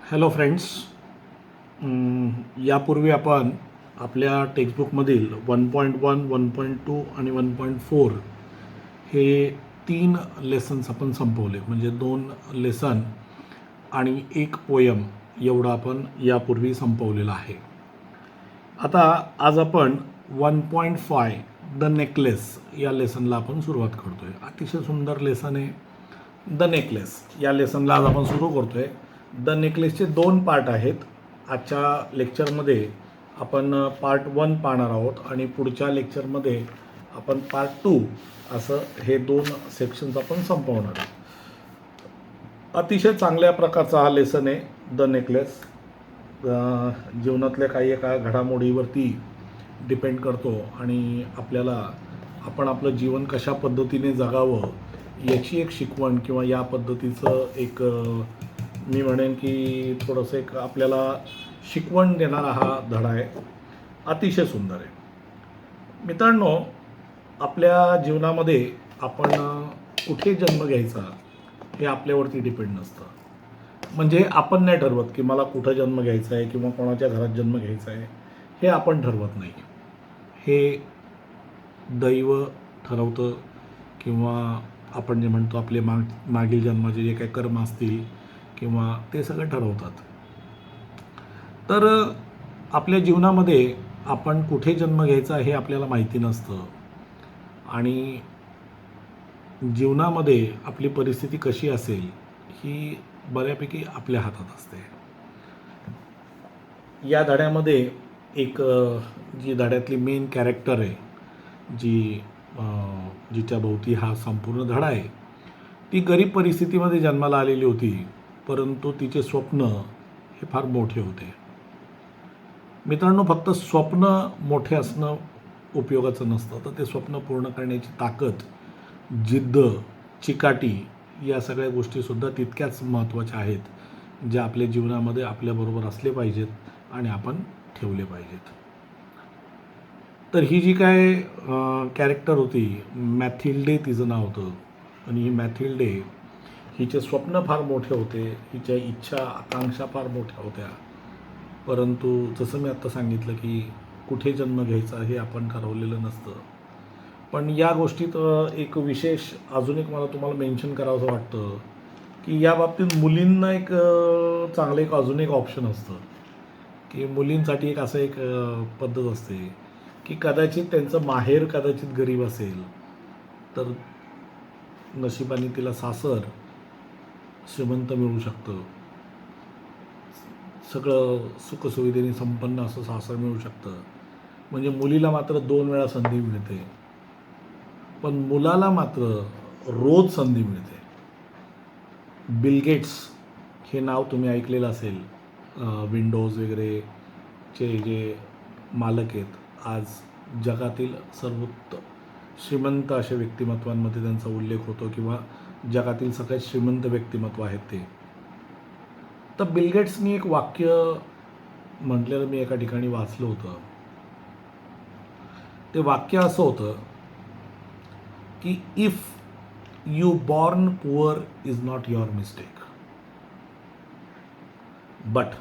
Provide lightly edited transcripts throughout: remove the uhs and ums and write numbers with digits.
Hello friends. यापूर्वी आपण आपल्या टेक्स्टबुकमधील 1.1, 1.2 आणि 1.4 हे 3 लेसन्स आपण संपवले. म्हणजे 2 लेसन आणि 1 पोयम एवढं आपण यापूर्वी संपवलेलं आहे. आता आज आपण 1.5 द नेकलेस या लेसनला आपण सुरुवात करतोय. अतिशय सुंदर लेसन आहे द नेकलेस. या लेसनला आज आपण सुरू करतोय. द नेकलेसचे 2 पार्ट आहेत. आजच्या लेक्चरमध्ये आपण पार्ट 1 पाहणार आहोत आणि पुढच्या लेक्चरमध्ये आपण पार्ट 2 असं हे 2 सेक्शन्स आपण संपवणार आहोत. अतिशय चांगल्या प्रकारचा हा लेसन आहे द नेकलेस. जीवनातल्या काही एका घडामोडीवरती डिपेंड करतो आणि आपण आपलं जीवन कशा पद्धतीने जगावं याची एक शिकवण किंवा या पद्धतीचं एक मी म्हणेन की थोडंसं एक आपल्याला शिकवण देणारा हा धडा आहे. अतिशय सुंदर आहे. मित्रांनो, आपल्या जीवनामध्ये आपण कुठे जन्म घ्यायचा हे आपल्यावरती डिपेंड नसतं. म्हणजे आपण नाही ठरवत की मला कुठं जन्म घ्यायचा आहे किंवा कोणाच्या घरात जन्म घ्यायचा आहे, हे आपण ठरवत नाही. हे दैव ठरवतं किंवा आपण जे म्हणतो आपले मागील जन्माचे जे काही कर्म असतील किंवा ते सगळं ठरवतात. तर आपल्या जीवनामध्ये आपण कुठे जन्म घ्यायचा हे आपल्याला माहिती नसतं आणि जीवनामध्ये आपली परिस्थिती कशी असेल ही बऱ्यापैकी आपल्या हातात असते. या धड्यामध्ये एक जी धड्यातली मेन कॅरेक्टर आहे, जिच्या भोवती हा संपूर्ण धडा आहे, ती गरीब परिस्थितीमध्ये जन्माला आलेली होती, परंतु तिचे स्वप्न हे फार मोठे होते. मित्रांनो, फक्त स्वप्न मोठे असणं उपयोगाचं नसतं, तर ते स्वप्न पूर्ण करण्याची ताकद, जिद्द, चिकाटी या सगळ्या गोष्टीसुद्धा तितक्याच महत्त्वाच्या आहेत, ज्या आपल्या जीवनामध्ये आपल्याबरोबर असले पाहिजेत आणि आपण ठेवले पाहिजेत. तर ही जी काय कॅरेक्टर होती, मॅथिल्डे तिचं नाव होतं. आणि ही मॅथिल्डे, हिचे स्वप्न फार मोठे होते, हिच्या इच्छा आकांक्षा फार मोठ्या होत्या, परंतु जसं मी आत्ता सांगितलं की कुठे जन्म घ्यायचा हे आपण ठरवलेलं नसतं. पण या गोष्टीत एक विशेष अजून एक मला तुम्हाला मेन्शन करावंसं वाटतं की या बाबतीत मुलींना एक चांगलं एक अजून एक ऑप्शन असतं की मुलींसाठी एक असं एक पद्धत असते की कदाचित त्यांचं माहेर कदाचित गरीब असेल तर नशिबाने तिला सासर श्रीमंत मिळू शकतं. सगळं सुखसुविधेने संपन्न असं सासर मिळू शकतं. म्हणजे मुलीला मात्र 2 वेळा संधी मिळते, पण मुलाला मात्र रोज संधी मिळते. बिल गेट्स हे नाव तुम्ही ऐकलेलं असेल. विंडोज वगैरेचे जे मालक आहेत, आज जगातील सर्वोत्तम श्रीमंत अशा व्यक्तिमत्वांमध्ये त्यांचा उल्लेख होतो किंवा जगातील सगळ्यात श्रीमंत व्यक्तिमत्व आहेत ते. तर बिल गेट्सनी एक वाक्य म्हटलेलं मी एका ठिकाणी वाचलं होतं. ते वाक्य असं होतं की if you born poor is not your mistake, but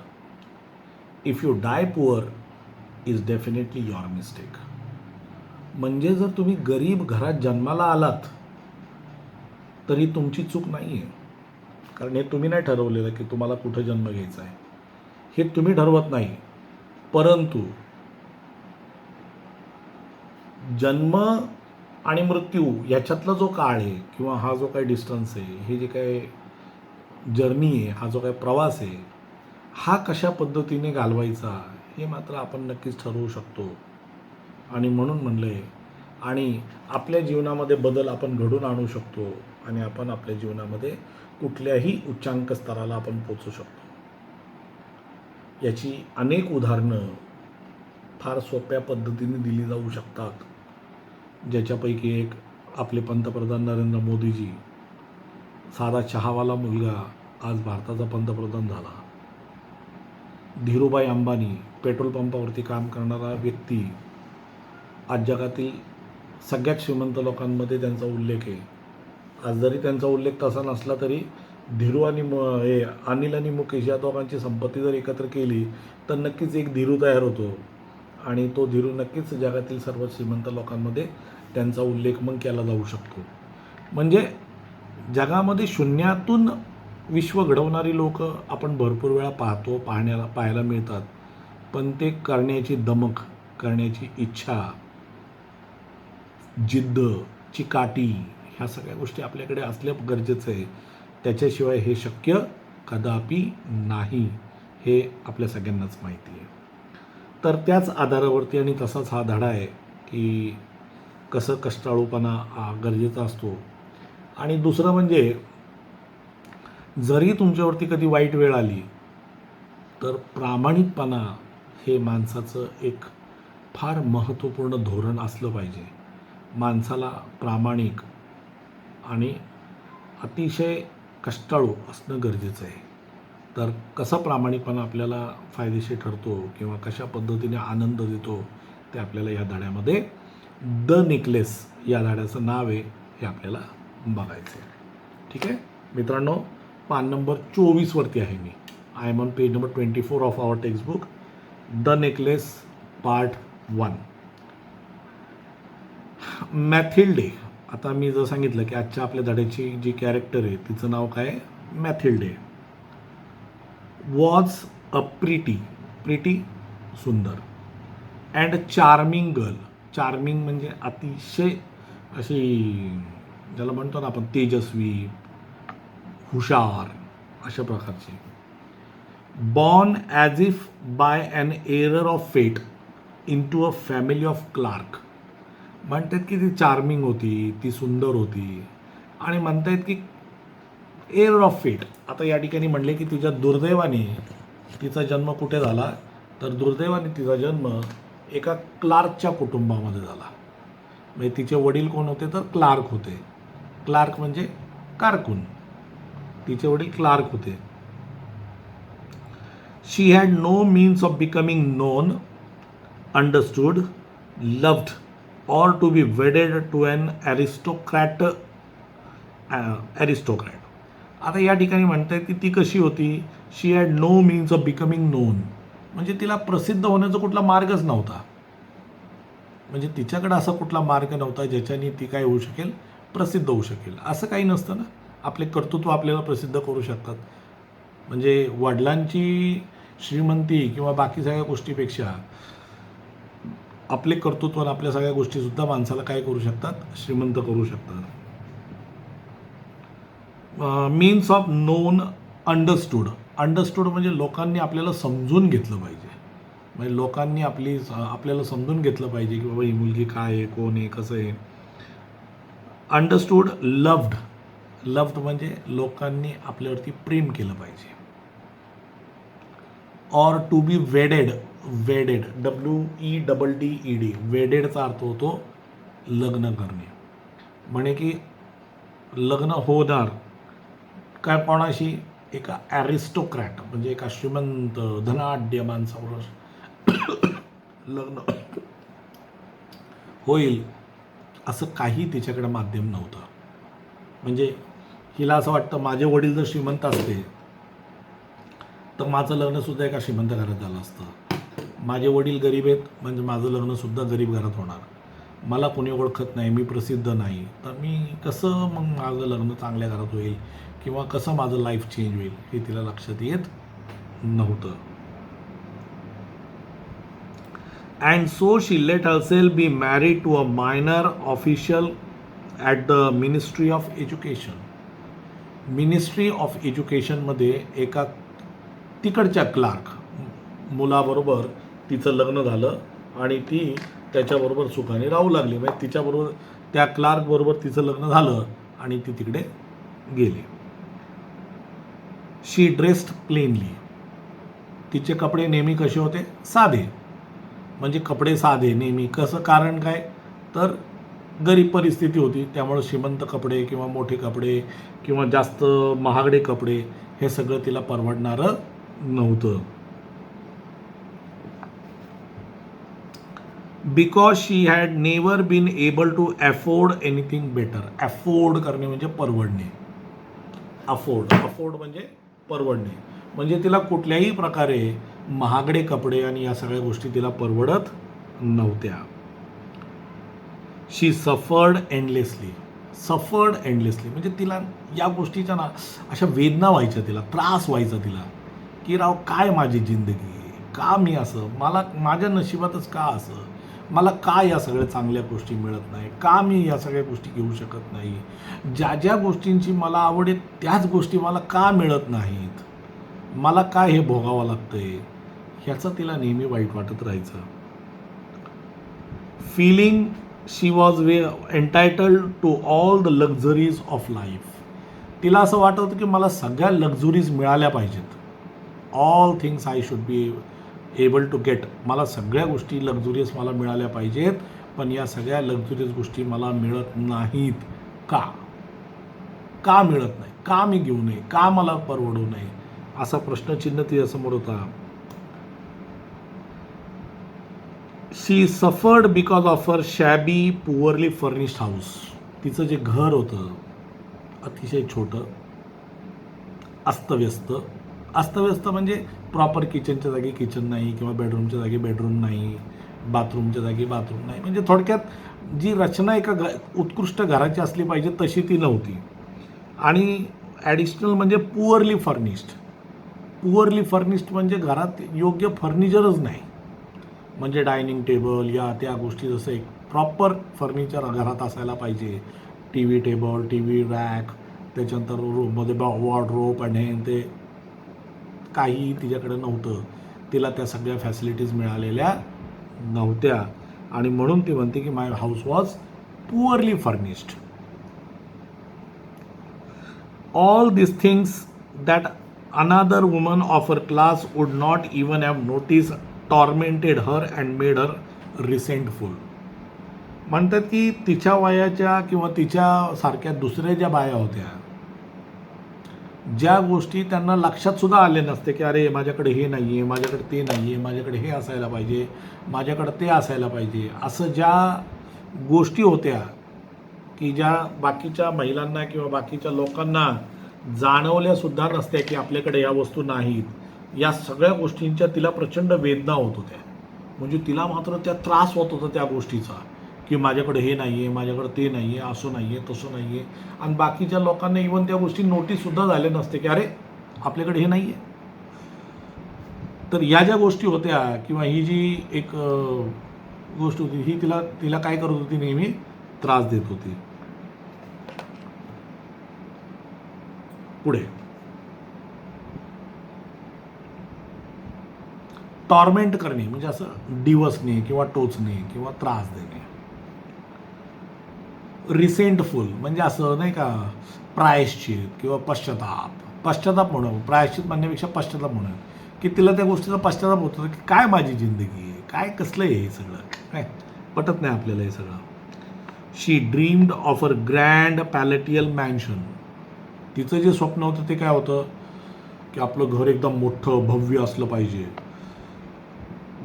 if you die poor is definitely your mistake. म्हणजे जर तुम्ही गरीब घरात जन्माला आलात तरी तुमची चूक नाही आहे, कारण हे तुम्ही नाही ठरवलेलं की तुम्हाला कुठं जन्म घ्यायचा आहे, हे तुम्ही ठरवत नाही. परंतु जन्म आणि मृत्यू ह्याच्यातला जो काळ आहे किंवा हा जो काही डिस्टन्स आहे, हे जे काही जर्नी आहे, हा जो काही प्रवास आहे, हा कशा पद्धतीने घालवायचा हे मात्र आपण नक्कीच ठरवू शकतो. आणि म्हणून म्हणलं आहे, आणि आपल्या जीवनामध्ये बदल आपण घडून आणू शकतो आणि आपण आपल्या जीवनामध्ये कुठल्याही उच्चांक स्तराला आपण पोचू शकतो. याची अनेक उदाहरणं फार सोप्या पद्धतीने दिली जाऊ शकतात, ज्याच्यापैकी एक आपले पंतप्रधान नरेंद्र मोदीजी. साधा चहावाला मुलगा आज भारताचा पंतप्रधान झाला. धीरूभाई अंबानी, पेट्रोल पंपावरती काम करणारा व्यक्ती, आज जगातील सगळ्यात श्रीमंत लोकांमध्ये त्यांचा उल्लेख आहे. आज जरी त्यांचा उल्लेख तसा नसला तरी धीरू आणि हे अनिल आणि मुकेश या दोघांची संपत्ती जर एकत्र केली तर नक्कीच एक धीरू तयार होतो आणि तो धीरू नक्कीच जगातील सर्वात श्रीमंत लोकांमध्ये त्यांचा उल्लेख मग केला जाऊ शकतो. म्हणजे जगामध्ये शून्यातून विश्व घडवणारी लोक आपण भरपूर वेळा पाहायला मिळतात, पण ते करण्याची दमक, करण्याची इच्छा, जिद्द, चिकाटी ह्या सगळ्या गोष्टी आपल्याकडे असल्या गरजेचं आहे. त्याच्याशिवाय हे शक्य कदापि नाही, हे आपल्या सगळ्यांनाच माहिती आहे. तर त्याच आधारावरती आणि तसाच हा धडा आहे की कसं कष्टाळूपणा गरजेचा असतो. आणि दुसरं म्हणजे जरी तुमच्यावरती कधी वाईट वेळ आली तर प्रामाणिकपणा हे माणसाचं एक फार महत्त्वपूर्ण धोरण असलं पाहिजे. माणसाला प्रामाणिक आणि अतिशय कष्टाळू असणं गरजेचं आहे. तर कसा प्रामाणिकपणा आपल्याला फायदेशीर ठरतो किंवा कशा पद्धतीने आनंद देतो ते आपल्याला या धड्यामध्ये द नेकलेस या धड्याचं नाव आहे हे आपल्याला बघायचं आहे. ठीक आहे मित्रांनो, पान नंबर 24वरती आहे मी. I am on page number 24 of our textbook the necklace part 1. Mathilde. आता मी जर सांगितलं की आजच्या आपल्या धड्याची जी कॅरेक्टर आहे तिचं नाव काय, मॅथिल्डे. वॉज अ प्रिटी सुंदर अँड चार्मिंग गर्ल. चार्मिंग म्हणजे अतिशय अशी ज्याला म्हणतो ना आपण तेजस्वी, हुशार अशा प्रकारची. Born as if by an error of fate into a family of clerk. म्हणतात की ती चार्मिंग होती, ती सुंदर होती आणि म्हणतायत की एरर ऑफ फेट. आता या ठिकाणी म्हणले की तिच्या दुर्दैवाने तिचा जन्म कुठे झाला, तर दुर्दैवाने तिचा जन्म एका क्लार्कच्या कुटुंबामध्ये झाला. म्हणजे तिचे वडील कोण होते, तर क्लार्क होते. क्लार्क म्हणजे कारकून. तिचे वडील क्लार्क होते. She had no means of becoming known, understood, loved or to be wedded to an aristocrat. आता या ठिकाणी म्हणतात की ती कशी होती, she had no means of becoming known, म्हणजे तिला प्रसिद्ध होण्याचा कुठला मार्गच नव्हता. म्हणजे तिच्याकडे असा कुठला मार्ग नव्हता ज्याच्याने ती काय होऊ शकेल, प्रसिद्ध होऊ शकेल. असं काही नसतं ना, आपले कर्तृत्व आपल्याला प्रसिद्ध करू शकतात. म्हणजे वडिलांची श्रीमंती किंवा बाकी सगळ्या गोष्टीपेक्षा आपले कर्तृत्व आणि आपल्या सगळ्या गोष्टीसुद्धा माणसाला काय करू शकतात, श्रीमंत करू शकतात. मीन्स ऑफ नोन, अंडरस्टूड म्हणजे लोकांनी आपल्याला समजून घेतलं पाहिजे. म्हणजे लोकांनी आपल्याला समजून घेतलं पाहिजे की बाबा ही मुलगी काय आहे, कोण आहे, कसं आहे. अंडरस्टूड. लव्ड म्हणजे लोकांनी आपल्यावरती प्रेम केलं पाहिजे. Or to be wedded, WEDD, वेडेडचा अर्थ होतो लग्न करणे. म्हणे की लग्न होणार काय कोणाशी, एका ॲरिस्टोक्रॅट म्हणजे एका श्रीमंत धनाढ्य माणसाबरोबर लग्न होईल असं काही तिच्याकडे माध्यम नव्हतं. म्हणजे हिला असं वाटतं माझे वडील जर श्रीमंत असते तर माझं लग्नसुद्धा एका श्रीमंत घरात झालं असतं. माझे वडील गरीब आहेत म्हणजे माझं लग्नसुद्धा गरीब घरात होणार. मला कोणी ओळखत नाही, मी प्रसिद्ध नाही, तर मी कसं मग माझं लग्न चांगल्या घरात होईल किंवा कसं माझं लाईफ चेंज होईल हे तिला लक्षात येत नव्हतं. And so she let herself be married to a minor official at the ministry of education. Ministry of एज्युकेशनमध्ये एका तिकडच्या क्लार्क मुलाबरोबर तिचं लग्न झालं आणि ती त्याच्याबरोबर सुखाने राहू लागली. म्हणजे तिच्याबरोबर त्या क्लार्कबरोबर तिचं लग्न झालं आणि ती तिकडे गेली. शी ड्रेस्ड प्लेनली. तिचे कपडे नेहमी कसे होते, साधे. म्हणजे कपडे साधे नेहमी. कसं, कारण काय, तर गरीब परिस्थिती होती त्यामुळे श्रीमंत कपडे किंवा मोठे कपडे किंवा जास्त महागडे कपडे हे सगळं तिला परवडणारं नव्हतं. Because she had never been able to afford anything better. Afford करणे म्हणजे परवडणे. अफोर्ड म्हणजे परवडणे. म्हणजे तिला कुठल्याही प्रकारे महागडे कपडे आणि या सगळ्या गोष्टी तिला परवडत नव्हत्या. शी सफर्ड एंडलेसली म्हणजे तिला या गोष्टीच्या ना अशा वेदना व्हायच्या, तिला त्रास व्हायचा तिला, की राव काय माझी जिंदगी, का मी असं, मला माझ्या नशिबातच का असं, मला का या सगळ्या चांगल्या गोष्टी मिळत नाही, का मी या सगळ्या गोष्टी घेऊ शकत नाही, ज्या ज्या गोष्टींची मला आवड आहे त्याच गोष्टी मला का मिळत नाहीत, मला काय हे भोगावं लागतंय, ह्याचं तिला नेहमी वाईट वाटत राहायचं. Feeling she was entitled to all the luxuries of life. तिला असं वाटत होतं की मला सगळ्या लक्झरीज मिळाल्या पाहिजेत. All things I should be able to get. मला सगळ्या गोष्टी लक्झुरियस मला मिळाल्या पाहिजेत, पण या सगळ्या लक्झुरियस गोष्टी मला मिळत नाहीत. का मिळत नाही, का मी घेऊ नये, का मला परवडू नये, असा प्रश्नचिन्ह तिच्यासमोर होता. She suffered because of her shabby poorly furnished house. तिचं जे घर होतं अतिशय छोटं, अस्तव्यस्त म्हणजे प्रॉपर किचनच्या जागी किचन नाही, किंवा बेडरूमच्या जागी बेडरूम नाही, बाथरूमच्या जागी बाथरूम नाही. म्हणजे थोडक्यात जी रचना एका उत्कृष्ट घराची असली पाहिजे तशी ती नव्हती. आणि ॲडिशनल म्हणजे पुअरली फर्निश्ड म्हणजे घरात योग्य फर्निचरच नाही. म्हणजे डायनिंग टेबल या त्या गोष्टी जसं एक प्रॉपर फर्निचर घरात असायला पाहिजे, T V table, T V rack, त्याच्यानंतर रूममध्ये वॉर्डरोब आणि ते काहीही तिच्याकडे नव्हतं. तिला त्या सगळ्या फॅसिलिटीज मिळालेल्या नव्हत्या, आणि म्हणून ती म्हणते की my house was poorly furnished. All this things that another woman of her class would not even have notice tormented her and made her resentful. म्हणतात की तिच्या वयाच्या किंवा तिच्यासारख्या दुसऱ्या ज्या बाया होत्या, ज्या गोष्टी त्यांना लक्षात सुद्धा आले नसते की अरे माझ्याकडे हे नाही आहे, माझ्याकडे ते नाही आहे, माझ्याकडे हे असायला पाहिजे, माझ्याकडे ते असायला पाहिजे, असं ज्या गोष्टी होत्या की ज्या बाकीच्या महिलांना किंवा बाकीच्या लोकांना जाणवल्यासुद्धा नसत्या की आपल्याकडे या वस्तू नाहीत, या सगळ्या गोष्टींच्या तिला प्रचंड वेदना होत होत्या. म्हणजे तिला मात्र त्या त्रास होत होता त्या गोष्टीचा, की माझ्याकडे हे नाही आहे, माझ्याकडे ते नाही आहे, असं नाही आहे, तसं नाही आहे. आणि बाकीच्या लोकांना इव्हन त्या गोष्टी नोटीससुद्धा झाल्या नसते की अरे आपल्याकडे हे नाही आहे. तर या ज्या गोष्टी होत्या किंवा ही जी एक गोष्ट होती ही तिला काय करत होती, नेहमी त्रास देत होती. पुढे टॉर्मेंट करणे म्हणजे असं डिवसणे किंवा टोचणे किंवा त्रास देणे. रिसेंटफुल म्हणजे असं नाही का, प्रायश्चित किंवा पश्चाताप म्हणून, प्रायश्चित म्हणण्यापेक्षा पश्चाताप म्हणून, की तिला त्या गोष्टीचा पश्चाताप होत होता की काय माझी जिंदगी आहे, काय कसलं आहे हे सगळं, काय पटत नाही आपल्याला हे सगळं. She dreamed of a grand palatial mansion. तिचं जे स्वप्न होतं ते काय होतं की आपलं घर एकदम मोठं भव्य असलं पाहिजे.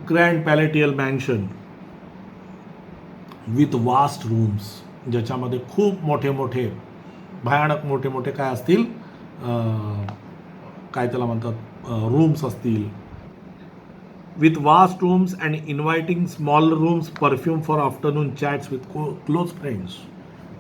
Grand palatial mansion with vast rooms, ज्याच्यामध्ये खूप मोठे मोठे भयानक मोठे मोठे काय असतील, काय त्याला म्हणतात, रूम्स असतील. With vast rooms and inviting small rooms, perfume for afternoon chats with close friends.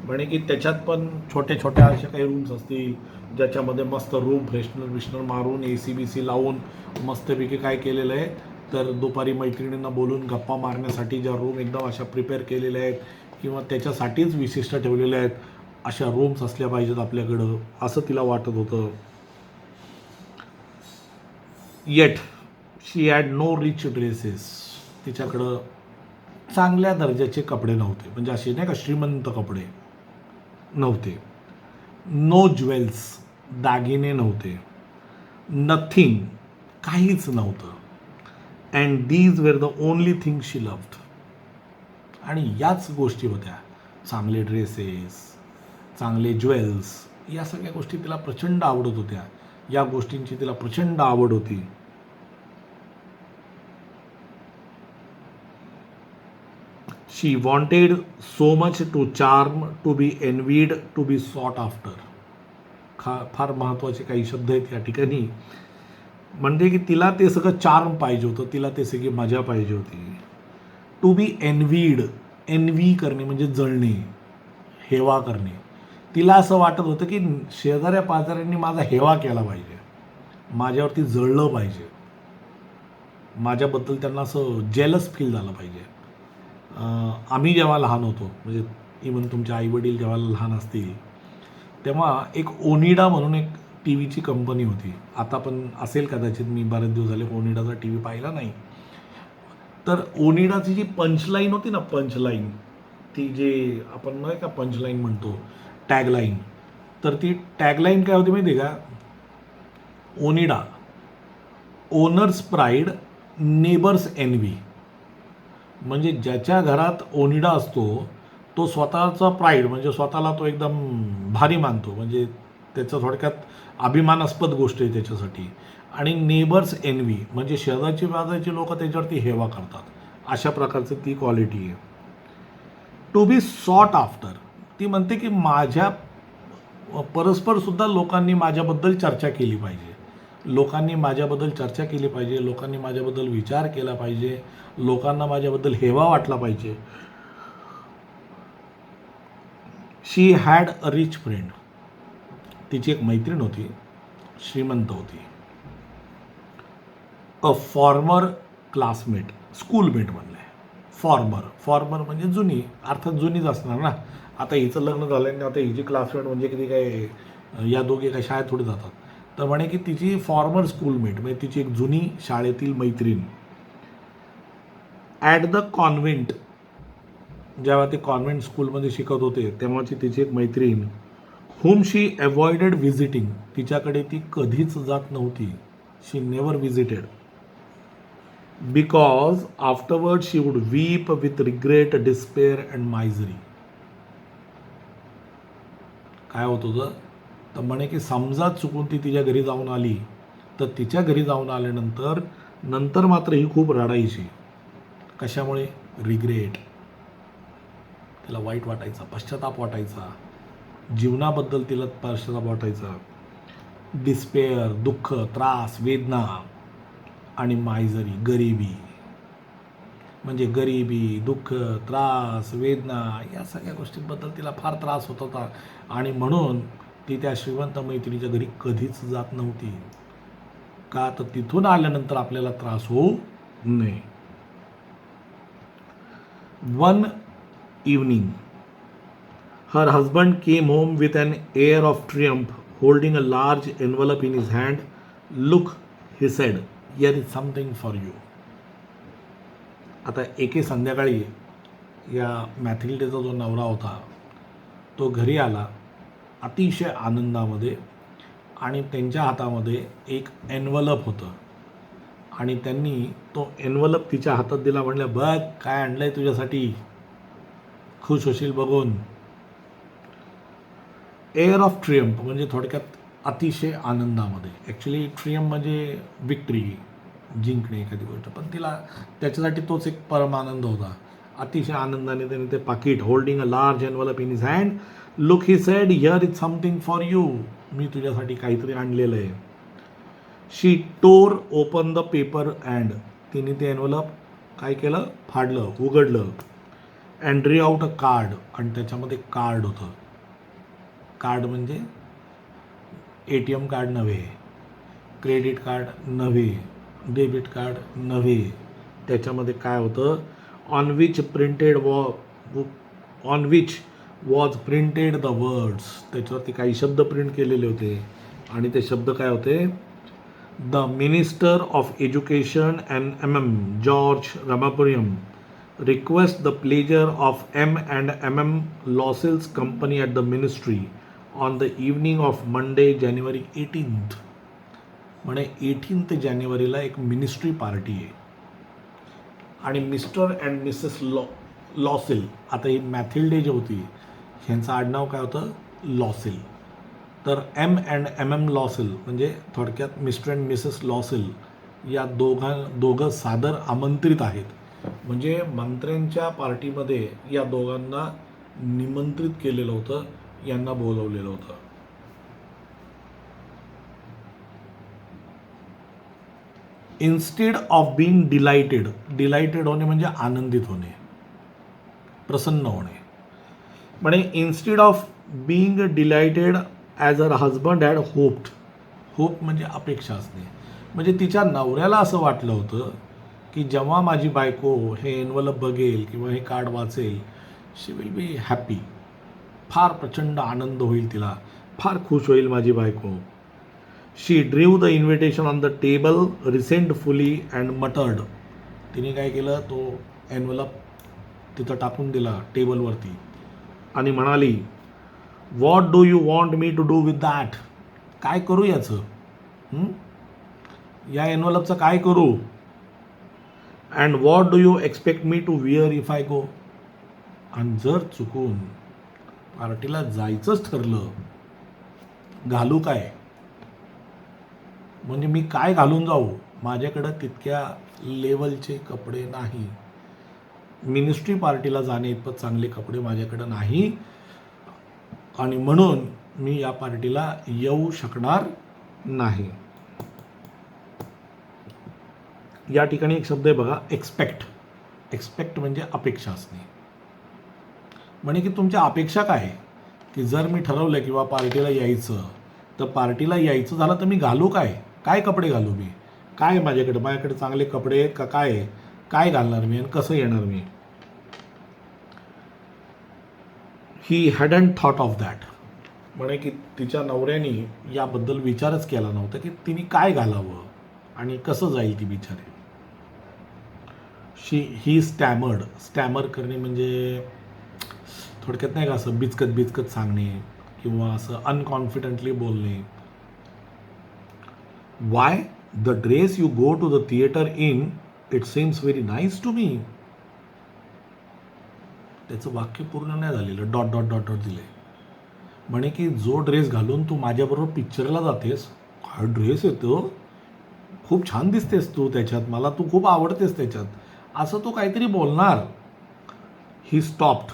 म्हणजे की त्याच्यात पण छोट्या छोट्या अशा काही रूम्स असतील ज्याच्यामध्ये मस्त रूम फ्रेशनर मारून AC लावून मस्तपैकी काय केलेलं आहे तर दुपारी मैत्रिणींना बोलून गप्पा मारण्यासाठी ज्या रूम एकदम अशा प्रिपेअर केलेल्या आहेत किंवा त्याच्यासाठीच विशिष्ट ठेवलेल्या आहेत अशा रूम्स असल्या पाहिजेत आपल्याकडं, असं तिला वाटत होतं. Yet she had no rich dresses. तिच्याकडं चांगल्या दर्जाचे कपडे नव्हते, म्हणजे असे नाही का श्रीमंत कपडे नव्हते. नो ज्वेल्स, दागिने नव्हते. नथिंग, काहीच नव्हतं. And these were the only thing she loved. आणि याच गोष्टी होत्या, चांगले ड्रेसेस, चांगले ज्वेल्स, या सगळ्या गोष्टी तिला प्रचंड आवडत होत्या. या गोष्टींची तिला प्रचंड आवड होती. She wanted so much to charm, to be envied, to be sought after. फार महत्त्वाचे काही शब्द आहेत या ठिकाणी. म्हणजे की तिला ते सगळं चार्म पाहिजे होतं, तिला ते सगळी मजा पाहिजे होती. टू बी एनव्हीड, एनव्ही करणे म्हणजे जळणे, हेवा करणे. तिला असं वाटत होतं की शेजाऱ्या पाजाऱ्यांनी माझा हेवा केला पाहिजे, माझ्यावरती जळलं पाहिजे, माझ्याबद्दल त्यांना असं जेलस फील झालं पाहिजे. आम्ही जेव्हा लहान होतो, म्हणजे इवन तुमचे आईवडील जेव्हा लहान असतील तेव्हा एक ओनिडा म्हणून एक टी व्हीची कंपनी होती. आता पण असेल कदाचित, मी बरेच दिवस झाले ओनिडाचा टी व्ही पाहिला नाही. तर ओनिडाची जी पंचलाईन होती ना, पंचलाईन, ती जे आपण नाही का पंचलाईन म्हणतो, टॅगलाईन, तर ती टॅगलाईन काय होती माहिती आहे का? Onida, owners pride, neighbours envy. म्हणजे ज्याच्या घरात ओनिडा असतो तो स्वतःचा प्राईड, म्हणजे स्वतःला तो एकदम भारी मानतो, म्हणजे त्याचं थोडक्यात अभिमानास्पद गोष्ट आहे त्याच्यासाठी. आणि नेबर्स एनव्ही म्हणजे शेजारची बाजारची लोक त्याच्यावरती हेवा करतात. अशा प्रकारची ती क्वालिटी आहे. टू बी सॉट आफ्टर, ती म्हणते की माझ्या परस्परसुद्धा लोकांनी माझ्याबद्दल चर्चा केली पाहिजे, लोकांनी माझ्याबद्दल चर्चा केली पाहिजे, लोकांनी माझ्याबद्दल विचार केला पाहिजे, लोकांना माझ्याबद्दल हेवा वाटला पाहिजे. शी हॅड अ रिच फ्रेंड, तिची एक मैत्रीण होती, श्रीमंत होती. अ फॉर्मर क्लासमेट, स्कूलमेट म्हणलं आहे. फॉर्मर म्हणजे जुनी, अर्थात जुनीच असणार ना. आता हिचं लग्न झालं आणि आता हिची क्लासमेट म्हणजे किती काय, या दोघे काय शाळेत थोडी जातात. तर म्हणे की तिची फॉर्मर स्कूलमेट म्हणजे तिची एक जुनी शाळेतील मैत्रीण. ॲट द कॉन्व्हेंट, जेव्हा ते कॉन्व्हेंट स्कूलमध्ये शिकत होते तेव्हाची तिची एक मैत्रीण, whom she avoided visiting, तिच्याकडे ती कधीच जात नव्हती. She never visited, because afterward she would weep with regret, despair and misery. काय होत होतं तर म्हणे की समजा चुकून ती तिच्या घरी जाऊन आली तर तिच्या घरी जाऊन आल्यानंतर नंतर मात्र ही खूप रडायची. कशामुळे? रिग्रेट, तिला वाईट वाटायचा, पश्चाताप वाटायचा, जीवनाबद्दल तिला पश्चाताप वाटायचा. डिस्पेअर, दुःख, त्रास, वेदना, आणि मायझरी, गरिबी. म्हणजे गरिबी, दुःख, त्रास, वेदना या सगळ्या गोष्टींबद्दल तिला फार त्रास होत होता. आणि म्हणून ती त्या श्रीमंत मैत्रिणीच्या घरी कधीच जात नव्हती. का? तर तिथून आल्यानंतर आपल्याला त्रास होऊ नये. One evening her husband came home with an air of triumph, holding a large envelope in his hand. Look, he said, here is something for you. आता एके संध्याकाळी या मॅथिल्डेचा जो नवरा होता तो घरी आला अतिशय आनंदामध्ये, आणि त्यांच्या हातामध्ये एक एन्व्हलप होतं, आणि त्यांनी तो एन्व्हलप तिच्या हातात दिला. म्हणलं, बघ काय आणलंय तुझ्यासाठी, खुश होशील बघून. एअर ऑफ ट्रियम्फ म्हणजे थोडक्यात अतिशय आनंदामध्ये. ॲक्च्युली ट्रियम्फ म्हणजे विक्ट्री, जिंकणे एखादी गोष्ट, पण तिला त्याच्यासाठी तोच एक परम आनंद होता. अतिशय आनंदाने त्याने ते पाकिट, holding a large envelope in his hand, look he said, here is something for you, मी तुझ्यासाठी काहीतरी आणलेलं आहे. She tore open the paper and, तिने ते एन्व्हलप काय केलं, फाडलं, उघडलं. And drew out a card, आणि त्याच्यामध्ये कार्ड होतं. कार्ड म्हणजे ATM कार्ड नव्हे, क्रेडिट कार्ड नव्हे, डेबिट कार्ड नव्हे. त्याच्यामध्ये काय होतं, on which was printed the words, त्याच्यावरती काही शब्द प्रिंट केलेले होते, आणि ते शब्द काय होते, the minister of education and MM George Ramapurium request the pleasure of M&M Loisels company at the ministry on the evening of Monday January 18th. म्हणे 18 जानेवारीला एक मिनिस्ट्री पार्टी आहे, आणि मिस्टर अँड मिसेस लॉसेल, आता ही मॅथिल्डे जी होती ह्यांचं आडनाव काय होतं, लॉसेल. तर M&M लॉसेल म्हणजे थोडक्यात मिस्टर अँड मिसेस लॉसेल या दोघं सादर आमंत्रित आहेत. म्हणजे मंत्र्यांच्या पार्टीमध्ये या दोघांना निमंत्रित केलेलं होतं, यांना बोलवलेलं होतं. इन्स्टेड ऑफ बिईंग डिलाइटेड होणे म्हणजे आनंदित होणे, प्रसन्न होणे. म्हणे instead of being dilated as a husband had hope म्हणजे अपेक्षा असणे. म्हणजे तिच्या नवऱ्याला असं वाटलं होतं की जेव्हा माझी बायको हे एनवलप बघेल किंवा हे कार्ड वाचेल, शी विल बी हॅपी, फार प्रचंड आनंद होईल तिला, फार खुश होईल माझी बायको. शी drew the invitation on the table resentfully and muttered. तिने काय केलं, तो एनवलप तिथं टाकून दिला टेबलवरती आणि म्हणाली, what do you want me to do with that. काय करू याचं, या एनवलपचं काय करू. And what do you expect me to wear if I go. आणि जर चुकून पार्टीला जायचंच ठरलं, घालू काय. म्हणजे मी काय घालून जाऊ, माझ्याकडं तितक्या लेवलचे कपडे नाही, मिनिस्ट्री पार्टीला जाणे इतपत चांगले कपडे माझ्याकडं नाही, आणि म्हणून मी या पार्टीला येऊ शकणार नाही. या ठिकाणी एक शब्द आहे बघा, एक्सपेक्ट म्हणजे अपेक्षा असणे. म्हणजे की तुमच्या अपेक्षा काय आहे, की जर मी ठरवलं किंवा पार्टीला यायचं, तर पार्टीला यायचं झालं तर मी घालू काय कपडे घालू, मी काय माझ्याकडे चांगले कपडे आहेत का, काय घालणार मी आणि कसं येणार मी. He hadn't thought of that. म्हणे की तिच्या नवऱ्याने याबद्दल विचारच केला नव्हता की तिने काय घालावं आणि कसं जाईल ती बिचारी. ही स्टॅमर करणे म्हणजे थोडक्यात नाही का असं बिचकत सांगणे किंवा असं अनकॉन्फिडंटली बोलणे. Why the dress you go to the theatre in it seems very nice to me. त्याचं वाक्य पूर्ण नाही झालेलं, डॉट डॉट डॉट डॉट दिले. म्हणे की जो ड्रेस घालून तू माझ्याबरोबर पिक्चरला जातेस, हा ड्रेस येतो, खूप छान दिसतेस तू त्याच्यात, मला तू खूप आवडतेस त्याच्यात, असं तो काहीतरी बोलणार. ही स्टॉप्ड,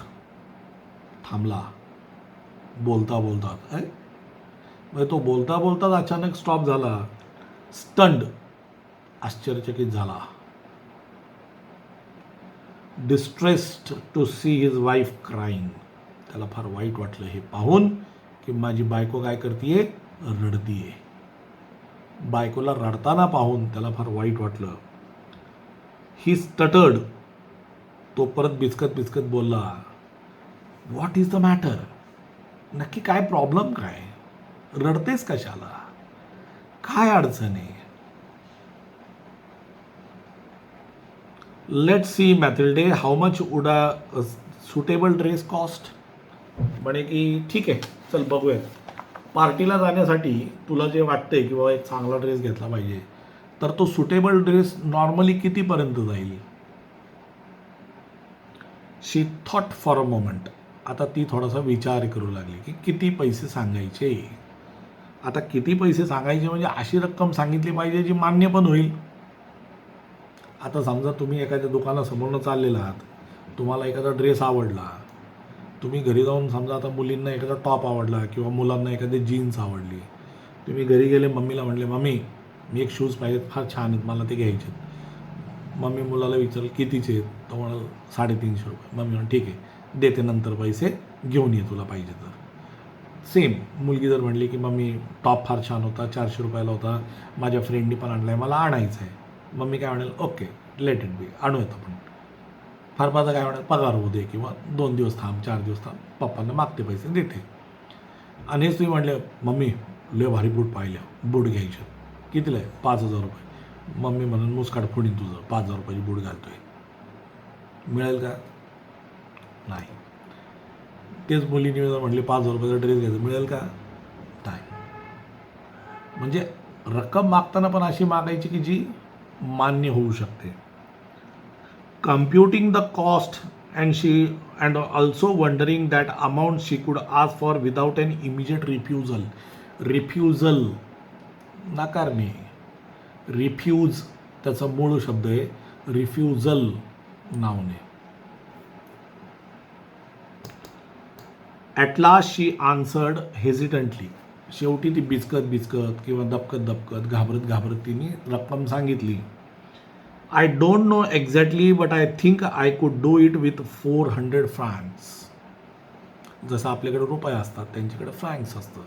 थांबला बोलता म्हणजे तो बोलताच अचानक स्टॉप झाला. स्टंड, आश्चर्यचकित झाला. Distressed to see his wife crying. त्याला फार वाईट वाटलं हे पाहून की माझी बायको काय करतीये, रडतीये. बायकोला रडताना पाहून त्याला फार वाईट वाटलं. ही स्टटर्ड, तो परत बिचकत बोलला, व्हॉट इज द मॅटर. नक्की काय प्रॉब्लेम, काय रडतेस कशाला, काय अडचण आहे. Let's see Mathilde, how much would a suitable dress cost. म्हणे की ठीक आहे, चल बघूया, पार्टीला जाण्यासाठी तुला जे वाटतंय किंवा एक चांगला ड्रेस घेतला पाहिजे, तर तो सुटेबल ड्रेस नॉर्मली कितीपर्यंत जाईल. शी थॉट फॉर अ मोमेंट. आता ती थोडासा विचार करू लागली की किती पैसे सांगायचे. आता किती पैसे सांगायचे म्हणजे अशी रक्कम सांगितली पाहिजे जी मान्य पण होईल. आता समजा तुम्ही एखाद्या दुकानासमोरनं चाललेला आहात, तुम्हाला एखादा ड्रेस आवडला, तुम्ही घरी जाऊन समजा आता मुलींना एखादा टॉप आवडला किंवा मुलांना एखादी जीन्स आवडली, तुम्ही घरी गेले, मम्मीला म्हणले, मम्मी मी एक शूज पाहिजेत, फार छान आहेत, मला ते घ्यायचे. मम्मी मुलाला विचारलं कितीचे आहेत, तो म्हणाल 350 रुपये. मम्मी म्हणून ठीक आहे, देते नंतर पैसे, घेऊन ये तुला पाहिजे तर. सेम मुलगी जर म्हणली की मम्मी टॉप फार छान होता, 400 रुपयाला होता, माझ्या फ्रेंडनी पण आणला आहे, मला आणायचं आहे. मम्मी काय म्हणेल, ओके लेट इट बी, आणूयात आपण. फार माझा काय म्हणेल, पगार होऊ दे किंवा 2 दिवस थांब, 4 दिवस थांब, पप्पांना मागते पैसे, देते. आणि हेच तुम्ही म्हणले, मम्मी लय भारी बूट पाहिल्या, बूट घ्यायचे, कितीला आहे, 5000 रुपये. मम्मी म्हणून मुस्काट फोडीन तुझं, 5000 रुपयाची बूट घालतोय, मिळेल का, नाही. तेच मुलीने म्हणले 5000 रुपयाचा ड्रेस घ्यायचा, मिळेल का, नाही. म्हणजे रक्कम मागताना पण अशी मागायची की जी मान्य होऊ शकते. Computing the cost and also wondering that amount she could ask for without an immediate refusal, नाकारणे. रिफ्यूज त्याचा मूळ शब्द आहे, रिफ्युजल नावने. At last she answered hesitantly. शेवटी ती बिचकत किंवा दबकत घाबरत तिने रक्कम सांगितली. I don't know exactly but I think I could do it with 400 francs. जसं आपल्याकडे रुपये असतात त्यांच्याकडे फ्रँक्स असतात.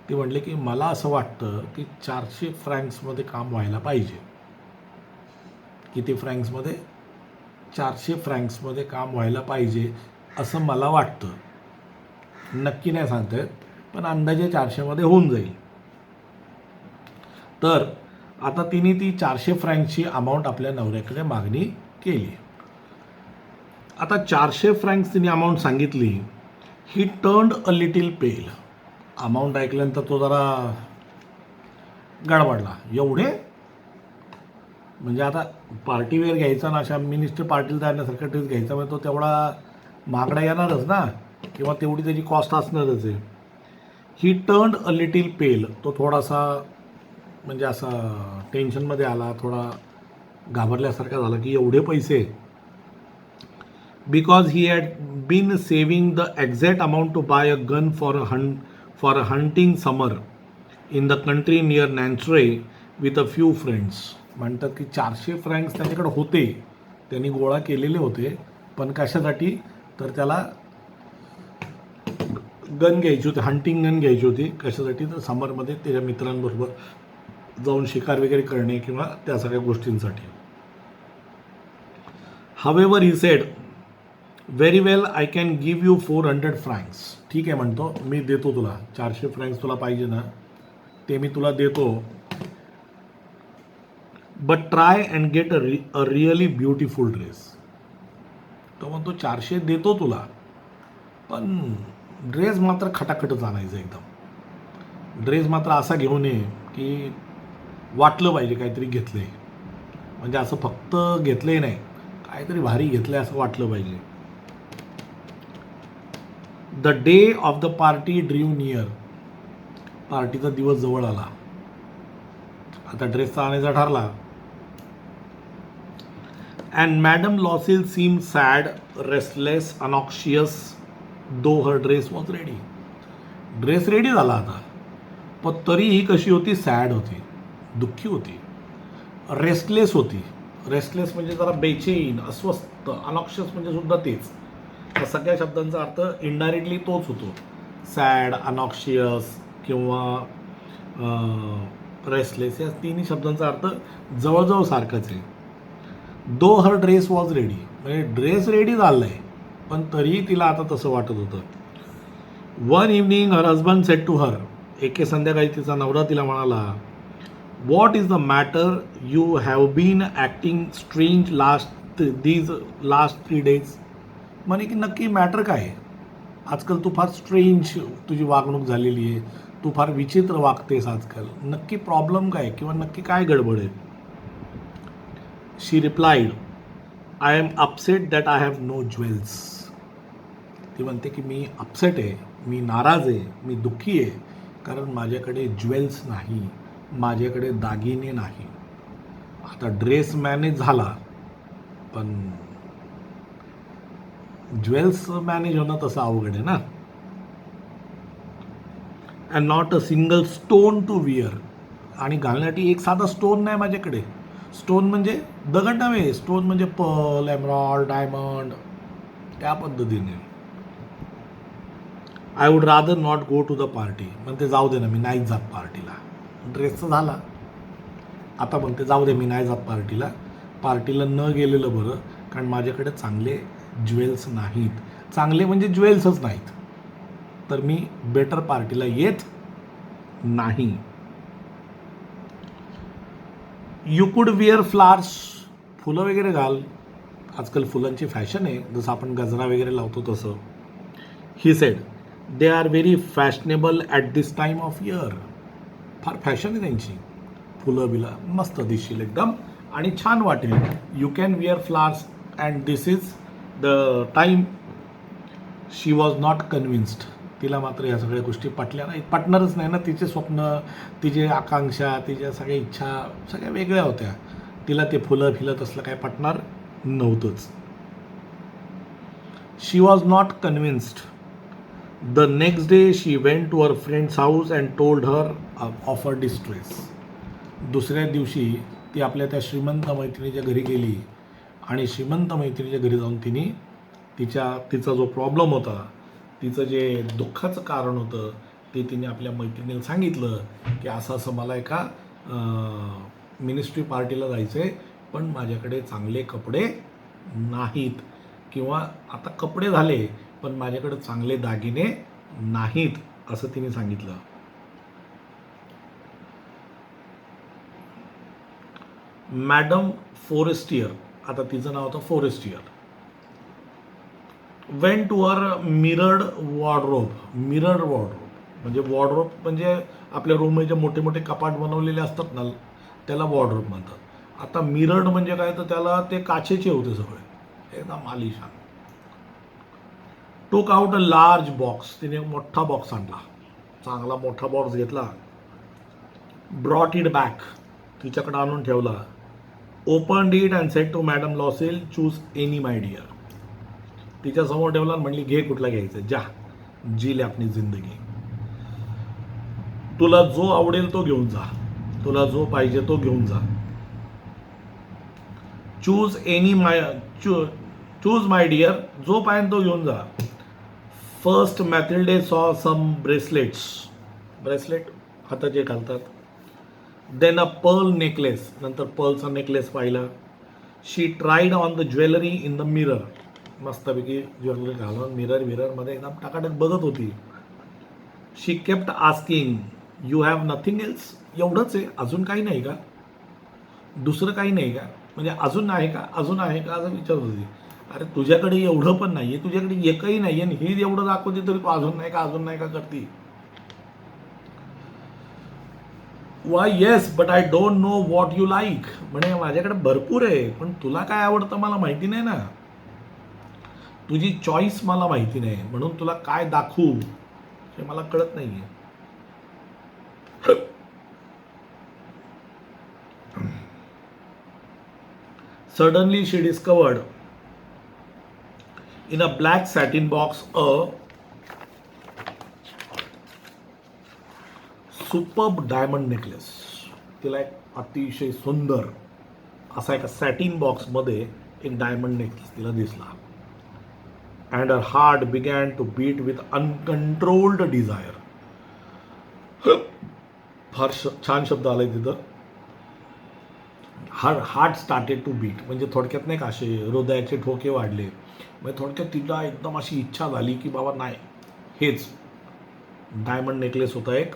ते म्हटले की मला असं वाटतं की 400 फ्रँक्समध्ये काम व्हायला पाहिजे. किती फ्रँक्समध्ये? 400 फ्रँक्समध्ये काम व्हायला पाहिजे असं मला वाटतं. नक्की नाही सांगता येत, पण अंदाजे 400मध्ये होऊन जाईल. तर आता तिने ती 400 फ्रँक्सची अमाऊंट आपल्या नवऱ्याकडे मागणी केली. आता 400 फ्रँक्स तिने अमाऊंट सांगितली. He turned a little pale. Amount ऐकल्यानंतर तो जरा गडबडला. एवढे? म्हणजे आता पार्टीवेअर घ्यायचा ना, अशा मिनिस्टर पार्टीला जाण्यासारखा ड्रेस घ्यायचा म्हणजे तो तेवढा महागडा येणारच ना, किंवा तेवढी त्याची कॉस्ट असणारच आहे. ही टर्न्ड अ लिटिल पेल. तो थोडासा म्हणजे असा टेन्शनमध्ये आला, थोडा घाबरल्यासारखा झाला की एवढे पैसे. Because he had been saving the exact amount to buy a gun for a hunting summer in the country near Nanterre with a few friends. म्हणतात की 400 फ्रँक्स त्याच्याकडे होते, त्यांनी गोळा केलेले होते, पण कशासाठी? तर त्याला गन घ्यायची होती, हंटिंग गन घ्यायची होती. कशासाठी? तर समरमध्ये त्याच्या मित्रांबरोबर जाऊन शिकार वगैरे करणे किंवा त्या सगळ्या गोष्टींसाठी. However he said, very well I can give you 400 francs. ठीक आहे म्हणतो, मी देतो तुला 400 फ्रँक्स. तुला पाहिजे ना, ते मी तुला देतो. But try and get a really beautiful dress. तो म्हणतो 400 देतो तुला, पण ड्रेस मात्र खटाखटच आणायचं एकदम. ड्रेस मात्र असा घेऊन ये की वाटलं पाहिजे काहीतरी घेतलं आहे. म्हणजे असं फक्त घेतलंय नाही, काहीतरी भारी घेतलं आहे असं वाटलं पाहिजे. The day of the party drew near. पार्टीचा दिवस जवळ आला. आता ड्रेसचा आणायचा ठरला. And madam Loisel seem sad, restless, anxious, though her dress was ready. Dress ready झाला आता, पण तरी ही कशी होती? सॅड होती, दुःखी होती, रेस्टलेस होती. रेस्टलेस म्हणजे जरा बेचैन, अस्वस्थ. अनॉक्शियस म्हणजे सुद्धा तेच. त्या सगळ्या शब्दांचा अर्थ इनडायरेक्टली तोच होतो. सॅड, अनॉक्शियस किंवा रेस्टलेस, या तिन्ही शब्दांचा अर्थ जवळजवळ सारखाच आहे. Though her dress was ready म्हणजे ड्रेस रेडी झाला आहे, पण तरीही तिला आता तसं वाटत होतं. One evening her husband said to her. एके संध्याकाळी तिचा नवरा तिला म्हणाला, what is the matter? You have been acting strange last 3 days. म्हणे की नक्की मॅटर काय आहे? आजकाल तू फार स्ट्रेंज तुझी वागणूक झालेली आहे, तू फार विचित्र वागतेस आजकाल. नक्की प्रॉब्लेम काय किंवा नक्की काय गडबड आहे? She replied, I am upset that I have no jewels. ती म्हणते की मी अपसेट आहे, मी नाराज आहे, मी दुःखी आहे, कारण माझ्याकडे ज्वेल्स नाही, माझ्याकडे दागिने नाही. आता ड्रेस मॅनेज झाला, पण ज्वेल्स मॅनेज होणं तसं अवघड आहे ना. And not a single stone to wear. आणि घालण्यासाठी एक साधा स्टोन नाही माझ्याकडे. स्टोन म्हणजे दगड नव्हे, स्टोन म्हणजे पर्ल, एमरॉल्ड, डायमंड, त्या पद्धतीने. I would rather not go to the party. म्हणते जाऊ दे ना, मी नाहीच जात पार्टीला. ड्रेसचं झाला, आता म्हणते जाऊ दे, मी नाही जात पार्टीला. पार्टीला न गेलेलं बरं, कारण माझ्याकडे चांगले ज्वेल्स नाहीत. चांगले म्हणजे ज्वेल्सच नाहीत, तर मी बेटर पार्टीला येत नाही. यू कुड विअर फ्लावर्स. फुलं वगैरे घाल, आजकाल फुलांची फॅशन आहे, जसं आपण गजरा वगैरे लावतो तसं. He said, they are very fashionable at this time of year. फार फॅशन आहे त्यांची. फुलं बिलं मस्त दिसशील एकदम आणि छान वाटेल. You can where flowers and this is the time. She was not convinced. तिला मात्र या सगळ्या गोष्टी पटल्या नाही. पटणारच नाही ना. तिचे स्वप्न, तिचे आकांक्षा, तिच्या सगळ्या इच्छा सगळ्या वेगळ्या होत्या. तिला ते फुलं फिलं तसलं काय पटणार नव्हतंच. She was not convinced. The next day she went to her friend's house and told her of her distress. दुसऱ्या दिवशी ती आपल्या त्या श्रीमंत मैत्रिणीच्या घरी गेली आणि श्रीमंत मैत्रिणीच्या घरी जाऊन तिने तिचा जो प्रॉब्लेम होता, तिचं जे दुःखाचं कारण होतं ते तिने आपल्या मैत्रिणीला सांगितलं की असं असं मला एका मिनिस्ट्री पार्टीला जायचं आहे, पण माझ्याकडे चांगले कपडे नाहीत, किंवा आता कपडे झाले पण माझ्याकडे चांगले दागिने नाहीत, असं तिने सांगितलं. मॅडम फॉरेस्टियर, आता तिचं नाव होतं Forestier, went to her mirrored wardrobe. Mirrored wardrobe म्हणजे आपल्या रूममध्ये मोठे मोठे कपाट बनवलेले असतात ना, त्याला वॉर्डरोब म्हणतात. आता मिरर्ड म्हणजे काय, तर त्याला ते काचेचे होते सगळे, एकदम आलिशान. टूक आउट अ लार्ज बॉक्स, तिने एक मोठा बॉक्स आणला, चांगला मोठा बॉक्स घेतला. ब्रॉट इट बॅक, तिच्याकडे आणून ठेवला. Open it and said to madam Loisel, choose any my dear. तिच्यासमोर ठेवला आणि म्हणली घे कुठला घ्यायचं, जा जीले आपली जिंदगी, तुला जो आवडेल तो घेऊन जा, तुला जो पाहिजे तो घेऊन जा. चूज माय डिअर, जो पाहिजे तो घेऊन जा. फर्स्ट मॅथिल्डे सॉ सम ब्रेसलेट हाताचे घालतात. देन अ पर्ल नेकलेस, नंतर पर्लचा नेकलेस पाहिला. She tried on the jewellery in the mirror, मस्तपैकी ज्वेलरी घालून मिररमध्ये एकदम टाकाटक बघत होती. She kept asking, you have nothing else, एवढंच आहे, अजून काही नाही का, दुसरं काही नाही का, म्हणजे अजून आहे का, अजून आहे का, असं विचारत होती. अरे तुझ्याकडे एवढं पण नाही आहे, तुझ्याकडे एकही नाही आहे, आणि ही एवढं दाखवते तरी तू अजून नाही का, अजून नाही का करती. Y yes but I don't know what you like, म्हणे माझ्याकडे भरपूर आहे पण तुला काय आवडतं मला माहिती नाही ना, तुझी चॉईस मला माहिती नाही, म्हणून तुला काय दाखवू हे मला कळत नाहीये. Suddenly she discovered in a black satin box a superb diamond necklace. तिला एक अतिशय सुंदर असा एका सॅटिन बॉक्समध्ये एक डायमंड नेकलेस तिला दिसला. And her heart began to beat with uncontrolled desire. फार छान शब्द आलाय तिथं, her heart started to beat, म्हणजे थोडक्यात नाही का असे हृदयाचे ठोके वाढले, म्हणजे थोडक्यात तिला एकदम अशी इच्छा झाली की बाबा नाही, हेच डायमंड नेकलेस होता एक.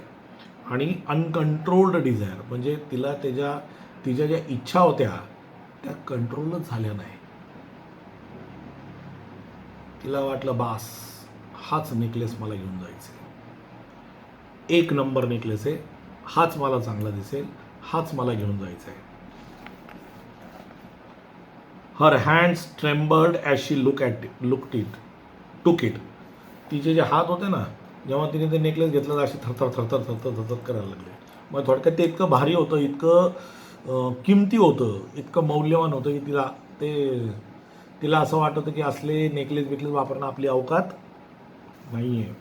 आणि अनकंट्रोल्ड डिझायर म्हणजे तिला तिच्या ज्या इच्छा होत्या त्या कंट्रोलच झाल्या नाही. तिला वाटलं बास, हाच नेकलेस मला घेऊन जायचा आहे, एक नंबर नेकलेस आहे, हाच मला चांगला दिसेल, हाच मला घेऊन जायचा आहे. Her hands trembled as she took it. तिचे जे हात होते ना, जेव्हा तिने ते नेकलेस घेतलं अशी थरथर करायला लागले. मग थोडक्यात ते इतकं भारी होतं, इतकं किमती होतं, इतकं मौल्यवान होतं की तिला असं वाटत होतं की असले नेकलेस वापरणं आपली अवकात नाही आहे,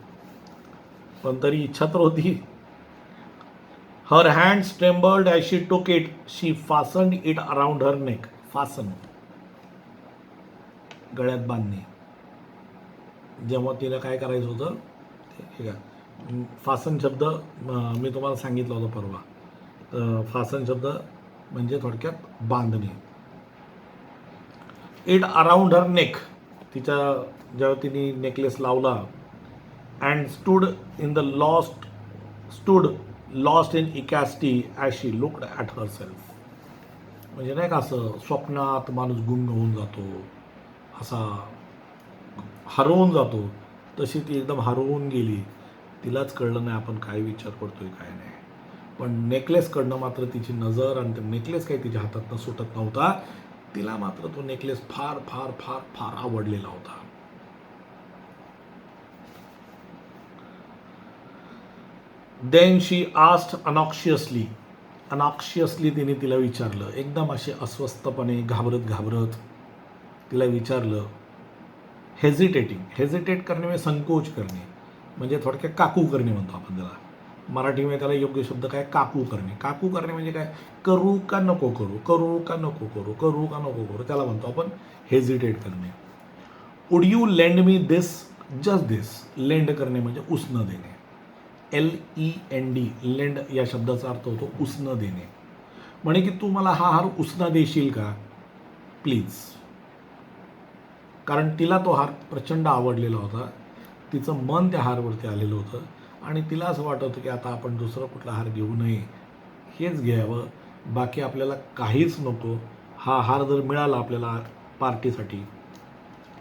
पण तरी इच्छा तर होती. Her hands trembled as she took it, she fastened it around her neck. Fasten, गळ्यात बांधणे. जेव्हा तिला काय करायचं होतं, ठीक आहे, फासन शब्द मी तुम्हाला सांगितलं होतं परवा. तर फासन शब्द म्हणजे थोडक्यात बांधणे. इट अराउंड हर नेक, जेव्हा तिने नेकलेस लावला. And stood lost in ecstasy as she looked at herself. म्हणजे नाही का असं स्वप्नात माणूस गुंग होऊन जातो, असा हरवून जातो, तशी ती एकदम हरवून गेली. तिलाच कळलं नाही आपण काय विचार करतोय काय नाही. पण नेकलेसकडनं मात्र तिची नजर आणि ते नेकलेस काही तिच्या हातातनं सुटत नव्हता. तिला मात्र तो नेकलेस फार फार फार फार आवडलेला होता. देन शी आस्क्ड अनॉक्शियसली तिने तिला विचारलं, एकदम असे अस्वस्थपणे घाबरत तिला विचारलं. हेजिटेट करणे म्हणजे संकोच करणे, म्हणजे थोडक्यात काकू करणे म्हणतो आपण त्याला. मराठीमध्ये त्याला योग्य शब्द काय, काकू करणे. काकू करणे म्हणजे काय, करू का नको करू, करू का नको करू, करू का नको करू, त्याला म्हणतो आपण हेजिटेट करणे. Would you lend me this, just this. Lend करणे म्हणजे उसनं देणे. LEND, लेंड या शब्दाचा अर्थ होतो उसनं देणे. म्हणे की तू मला हा हार उसना देशील का प्लीज. कारण तिला तो हार प्रचंड आवडलेला होता, तिचं मन त्या हारवरती आलेलं होतं आणि तिला असं वाटत होतं की आता आपण दुसरा कुठला हार घेऊ नये, हेच घ्यावं, बाकी आपल्याला काहीच नको. हा हार जर मिळाला आपल्याला पार्टीसाठी,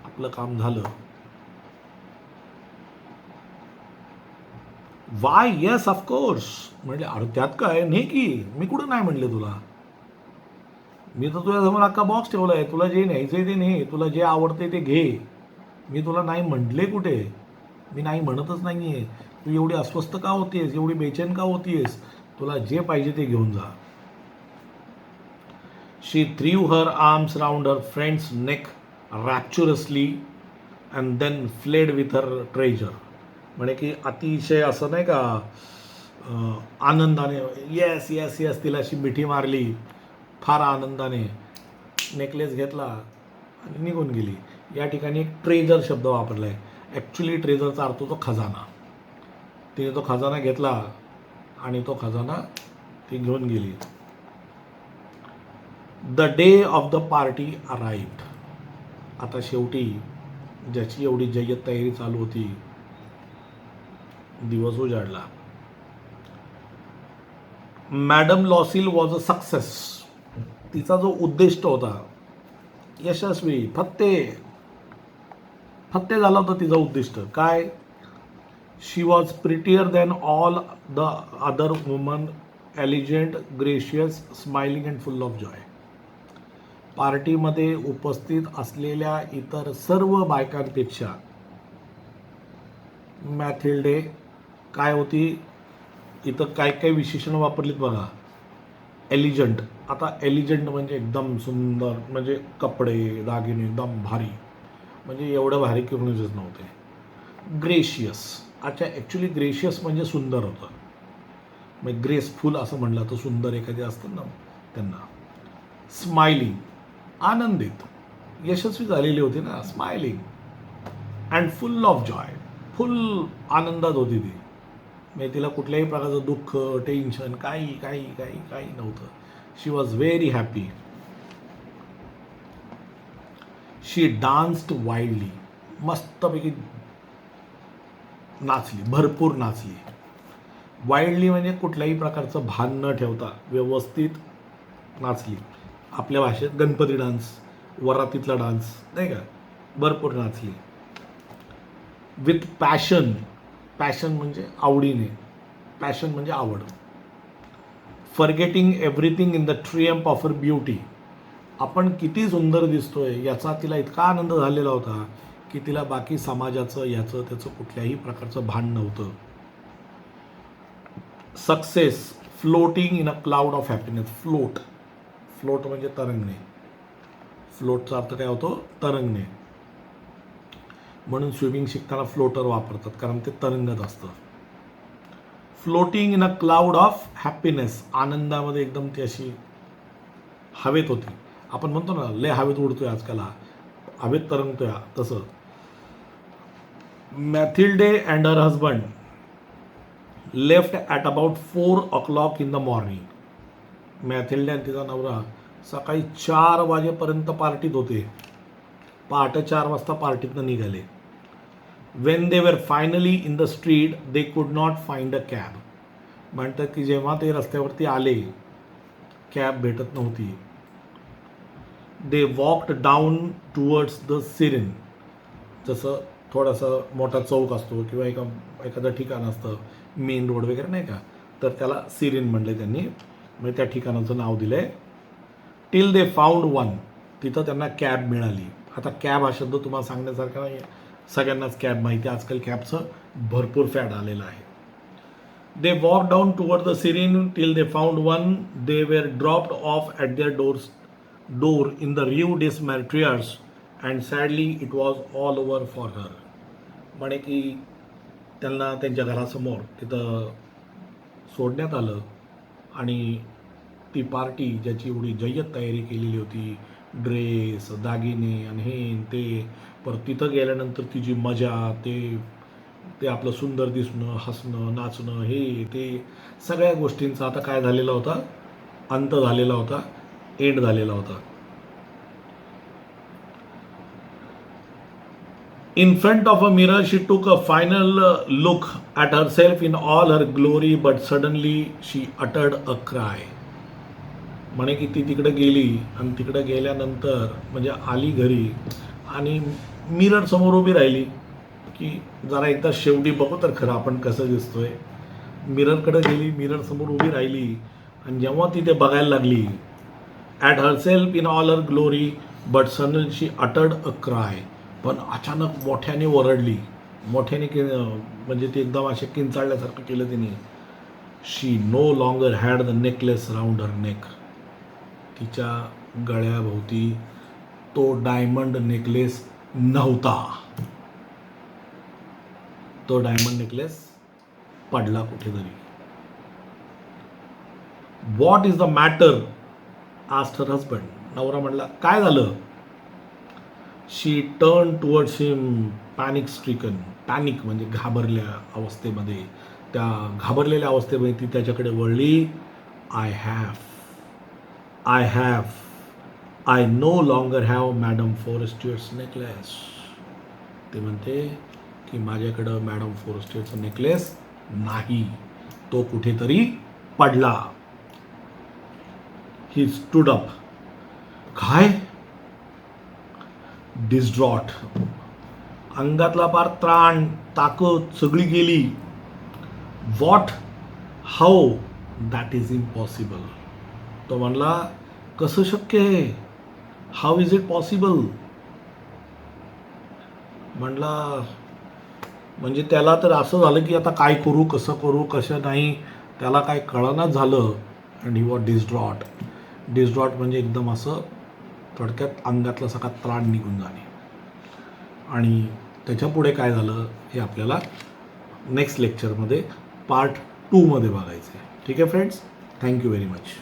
आपलं काम झालं. Y yes of course. म्हणजे अरे त्यात काय, नाही की मी कुठं नाही म्हणले तुला. मी तर तुझ्यासमोर अख्खा बॉक्स ठेवला आहे, तुला जे न्यायचंय ते ने, तुला जे आवडते ते घे. मी तुला नाही म्हटले कुठे, मी नाही म्हणतच नाही आहे. तू एवढी अस्वस्थ का होतीयस, एवढी बेचैन का होतीयस, तुला जे पाहिजे ते घेऊन जा. She threw her arms round her friend's neck rapturously and then fled with her treasure. म्हणे की अतिशय असं नाही का आनंदाने, येस येस येस, तिला अशी मिठी मारली फार आनंदाने, नेकलेस घेतला आणि निघून गेली. या ठिकाणी एक ट्रेजर शब्द वापरला आहे. ॲक्च्युली ट्रेजरचा अर्थ होतो खजाना. तिने तो खजाना घेतला आणि तो खजाना ती घेऊन गेली. The day of the party arrived. आता शेवटी ज्याची एवढी जय्यत तयारी चालू होती, दिवस उजाडला. Madam Loisel was a success. तिचा जो उद्दिष्ट होता यशस्वी, फत्ते झाला होता तिचा उद्दिष्ट. काय, she was prettier than all the other woman, elegant, gracious, smiling and full of joy. पार्टीमध्ये उपस्थित असलेल्या इतर सर्व बायकांपेक्षा मॅथिल्डे काय होती, इथं काय काय विशेषणं वापरलीत बघा. एलिजंट. आता एलिजंट म्हणजे एकदम सुंदर, म्हणजे कपडे दागिने एकदम भारी, म्हणजे एवढं भारी कोणीच नव्हते. ग्रेशियस. अच्छा, ॲक्च्युली ग्रेशियस म्हणजे सुंदर होतं, म्हणजे ग्रेसफुल असं म्हणलं तर सुंदर एखादे असतात ना त्यांना. स्माइलिंग, आनंदित, यशस्वी झालेली होती ना, smiling. And full of Joy, फुल आनंदात होती ती. म्हणजे तिला कुठल्याही प्रकारचं दुःख, टेन्शन काही काही काही काही नव्हतं. She was very happy. She danced wildly. मस्तपैकी नाचली, भरपूर नाचली. वाईल्डली म्हणजे कुठल्याही प्रकारचं भान न ठेवता व्यवस्थित नाचली. आपल्या भाषेत गणपती डान्स, वरातीतला डान्स नाही का, भरपूर नाचली. With passion. पॅशन म्हणजे आवडीने, पॅशन म्हणजे आवड. Forgetting everything in the Triumph of her beauty. आपण किती सुंदर दिसतोय याचा तिला इतका आनंद झालेला होता की तिला बाकी समाजाचं याचं त्याचं कुठल्याही प्रकारचं भान नव्हतं. Success. Floating in a cloud of happiness. Float. Float म्हणजे तरंगणे. फ्लोटचा अर्थ काय होतो, तरंगणे. म्हणून स्विमिंग शिकताना फ्लोटर वापरतात, कारण ते तरंगत असतं. Floating in a cloud of happiness. आनंदामध्ये एकदम ती अशी हवेत होती. आपण म्हणतो ना लय हवेत उडतोय आजकाल, हवेत तरंगतोय तसं. Mathilde and her husband left at about 4 o'clock in the morning. Mathilde आणि तिचा नवरा सकाळी 4 वाजेपर्यंत पार्टीत होते. पहाटे 4 वाजता पार्टीतनं निघाले. वेन दे वर finally in the street they could not find a cab. म्हणतात की जेव्हा ते रस्त्यावरती आले, कॅब भेटत नव्हती. They walked down towards the Seine. जसं थोडासा मोठा चौक असतो किंवा एखादं ठिकाण असतं, मेन रोड वगैरे नाही का, तर त्याला सिरिन म्हणले त्यांनी, म्हणजे त्या ठिकाणाचं नाव दिलं आहे. Till they found one. तिथं त्यांना कॅब मिळाली. आता कॅब हा शब्द तुम्हाला सांगण्यासारखा नाही, सगळ्यांनाच कॅब माहिती आहे. आजकाल कॅबचं भरपूर फॅड आलेलं आहे. They walk down toward the Seine till they found one. They were dropped off at their door in the rue des Martyrs and sadly it was all over for her. म्हणे की त्यांना त्यांच्या घरासमोर तिथं सोडण्यात आलं आणि ती पार्टी ज्याची एवढी जय्यत तयारी केलेली होती, ड्रेस, दागिने आणि हे न ते, परत तिथं गेल्यानंतर तिची मजा, ते ते आपलं सुंदर दिसणं, हसणं, नाचणं, हे ते सगळ्या गोष्टींचा आता काय झालेला होता, अंत झालेला होता, एंड झालेला होता. In front of a mirror, she took a final look at herself in all her glory, but suddenly she uttered a cry. म्हणे की ती तिकडे गेली आणि तिकडे गेल्यानंतर म्हणजे आली घरी आणि मिरर समोर उभी राहिली की जरा एकदा शेवटी बघू तर खरं आपण कसं दिसतोय. मिररकडे गेली, मिरर समोर उभी राहिली आणि जेव्हा ती ते बघायला लागली, at herself in all her glory, but suddenly she uttered a cry. पण अचानक मोठ्याने ओरडली, मोठ्याने म्हणजे ते एकदम असे किंचाळल्यासारखं केलं तिने. She know longer had the necklace round her neck. तिच्या गळ्याभोवती तो डायमंड नेकलेस नव्हता. तो डायमंड नेकलेस पडला कुठेतरी. What is the matter asked her husband. नवरा म्हणला काय झालं. She turn towards him panic stricken. Panic म्हणजे घाबरल्या अवस्थेमध्ये, त्या घाबरलेल्या अवस्थेमध्ये ती त्याच्याकडे वळली. I no longer have Madame Forestier's necklace. ते म्हणते की माझ्याकडं मॅडम फॉरेस्टियरचा नेकलेस नाही, तो कुठेतरी पडला. He stood up. काय. डिस्ड्रॉट. अंगातला पार त्राण, ताकद सगळी गेली. What, how, that is impossible. तो म्हणला कसं शक्य आहे, हाऊ इज इट पॉसिबल. म्हणला म्हणजे त्याला तर असं झालं की आता काय करू, कसं करू, कसं नाही, त्याला काय कळनाच झालं. And he was डिस्ड्रॉट. डिस्ड्रॉट म्हणजे एकदम असं थोडक्यात अंगातला सगळा त्राण निघून जाणे. आणि त्याच्या पुढे काय झालं हे आपल्याला नेक्स्ट लेक्चरमध्ये पार्ट 2 मध्ये बघायचं आहे. ठीक आहे फ्रेंड्स, थँक्यू व्हेरी मच.